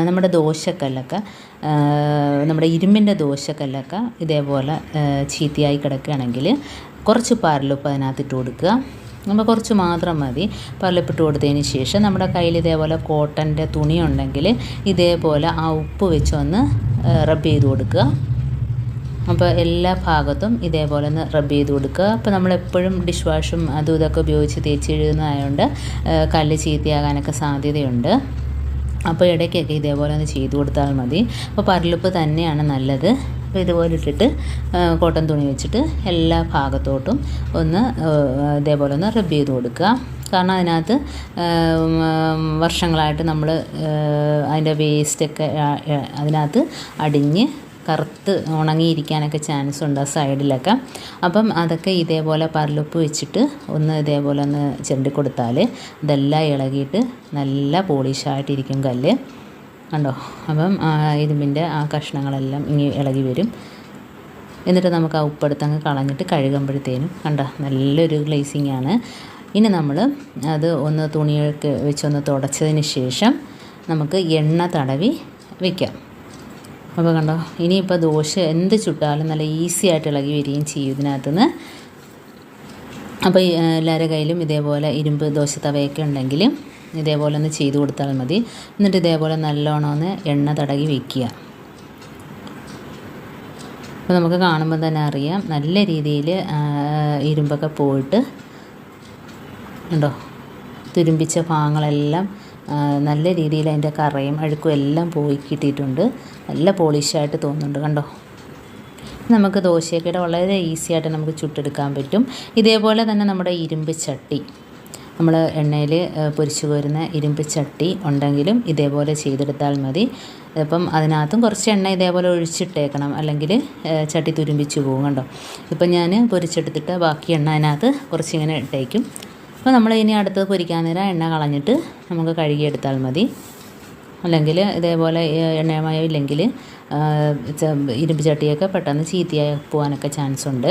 നമ്മുടെ ദോശക്കല്ലൊക്കെ നമ്മുടെ ഇരുമ്പിൻ്റെ ദോശക്കല്ലൊക്കെ ഇതേപോലെ ചീത്തയായി കിടക്കുകയാണെങ്കിൽ കുറച്ച് പാരലുപ്പ് അതിനകത്ത് ഇട്ട് കൊടുക്കുക. നമ്മൾ കുറച്ച് മാത്രം മതി. പാരലുപ്പിട്ട് കൊടുത്തതിന് ശേഷം നമ്മുടെ കയ്യിൽ ഇതേപോലെ കോട്ടൻ്റെ തുണി ഉണ്ടെങ്കിൽ ഇതേപോലെ ആ ഉപ്പ് വെച്ചൊന്ന് റബ്ബ് ചെയ്ത് കൊടുക്കുക. അപ്പോൾ എല്ലാ ഭാഗത്തും ഇതേപോലെ ഒന്ന് റബ്ബ് ചെയ്ത് കൊടുക്കുക. അപ്പോൾ നമ്മളെപ്പോഴും ഡിഷ് വാഷും അതും ഇതൊക്കെ ഉപയോഗിച്ച് തേച്ച് കഴുകുന്നതായതുകൊണ്ട് കല്ല് ചീത്തയാകാനൊക്കെ സാധ്യതയുണ്ട്. അപ്പോൾ ഇടയ്ക്കൊക്കെ ഇതേപോലെ ഒന്ന് ചെയ്ത് കൊടുത്താൽ മതി. അപ്പോൾ പരലുപ്പ് തന്നെയാണ് നല്ലത്. അപ്പോൾ ഇതുപോലെ ഇട്ടിട്ട് കോട്ടൺ തുണി വെച്ചിട്ട് എല്ലാ ഭാഗത്തോട്ടും ഒന്ന് ഇതേപോലെ ഒന്ന് റബ്ബ് ചെയ്ത് കൊടുക്കുക. കാരണം അതിനകത്ത് വർഷങ്ങളായിട്ട് നമ്മൾ അതിൻ്റെ വേസ്റ്റൊക്കെ അതിനകത്ത് അടിഞ്ഞ് കറുത്ത് ഉണങ്ങിയിരിക്കാനൊക്കെ ചാൻസ് ഉണ്ട് ആ സൈഡിലൊക്കെ. അപ്പം അതൊക്കെ ഇതേപോലെ പരലുപ്പ് വെച്ചിട്ട് ഒന്ന് ഇതേപോലെ ഒന്ന് ചിരണ്ടി കൊടുത്താൽ ഇതെല്ലാം ഇളകിയിട്ട് നല്ല പോളിഷായിട്ടിരിക്കും കല്ല്. കണ്ടോ? അപ്പം ഇരുമ്പിൻ്റെ ആ കഷ്ണങ്ങളെല്ലാം ഇങ്ങനെ ഇളകി വരും. എന്നിട്ട് നമുക്ക് ആ ഉപ്പെടുത്തങ്ങ് കളഞ്ഞിട്ട് കഴുകുമ്പോഴത്തേനും കണ്ടോ നല്ലൊരു ഗ്ലേസിങ് ആണ്. ഇനി നമ്മൾ അത് ഒന്ന് തുണിയൊക്കെ വെച്ചൊന്ന് തുടച്ചതിന് ശേഷം നമുക്ക് എണ്ണ തടവി വയ്ക്കാം. അപ്പോൾ കണ്ടോ, ഇനിയിപ്പോൾ ദോശ എന്ത് ചുട്ടാലും നല്ല ഈസി ആയിട്ട് ഇളകി വരികയും ചെയ്യും ഇതിനകത്തുനിന്ന്. അപ്പോൾ എല്ലാവരുടെ കയ്യിലും ഇതേപോലെ ഇരുമ്പ് ദോശ തവയൊക്കെ ഉണ്ടെങ്കിൽ ഇതേപോലെ ഒന്ന് ചെയ്ത് കൊടുത്താൽ മതി. എന്നിട്ട് ഇതേപോലെ നല്ലോണം ഒന്ന് എണ്ണ തടവി വയ്ക്കുക. അപ്പോൾ നമുക്ക് കാണുമ്പോൾ തന്നെ അറിയാം നല്ല രീതിയിൽ ഇരുമ്പൊക്കെ പോയിട്ട് ഉണ്ടോ, തുരുമ്പിച്ച ഭാഗങ്ങളെല്ലാം നല്ല രീതിയിൽ അതിൻ്റെ കറയും അഴുക്കും എല്ലാം പോയി കിട്ടിയിട്ടുണ്ട്. നല്ല പോളിഷായിട്ട് തോന്നുന്നുണ്ട്. കണ്ടോ? നമുക്ക് ദോശയൊക്കെ വളരെ ഈസി ആയിട്ട് നമുക്ക് ചുട്ടെടുക്കാൻ പറ്റും. ഇതേപോലെ തന്നെ നമ്മുടെ ഇരുമ്പ് ചട്ടി, നമ്മൾ എണ്ണയിൽ പൊരിച്ചു കോരുന്ന ഇരുമ്പ് ചട്ടി ഉണ്ടെങ്കിലും ഇതേപോലെ ചെയ്തെടുത്താൽ മതി. ഇപ്പം അതിനകത്തും കുറച്ച് എണ്ണ ഇതേപോലെ ഒഴിച്ചിട്ടേക്കണം, അല്ലെങ്കിൽ ചട്ടി തുരുമ്പിച്ച് പോകും. കണ്ടോ? ഇപ്പം ഞാൻ പൊരിച്ചെടുത്തിട്ട് ബാക്കി എണ്ണ അതിനകത്ത് കുറച്ചിങ്ങനെ ഇട്ടേക്കും. അപ്പോൾ നമ്മൾ ഇനി അടുത്തത് പൊരിക്കാൻ നേരം എണ്ണ കളഞ്ഞിട്ട് നമുക്ക് കഴുകിയെടുത്താൽ മതി. അല്ലെങ്കിൽ ഇതേപോലെ എണ്ണമയം ഇല്ലെങ്കിൽ ഇരുമ്പ് ചട്ടിയൊക്കെ പെട്ടെന്ന് ചീത്തയായി പോകാനൊക്കെ ചാൻസ് ഉണ്ട്.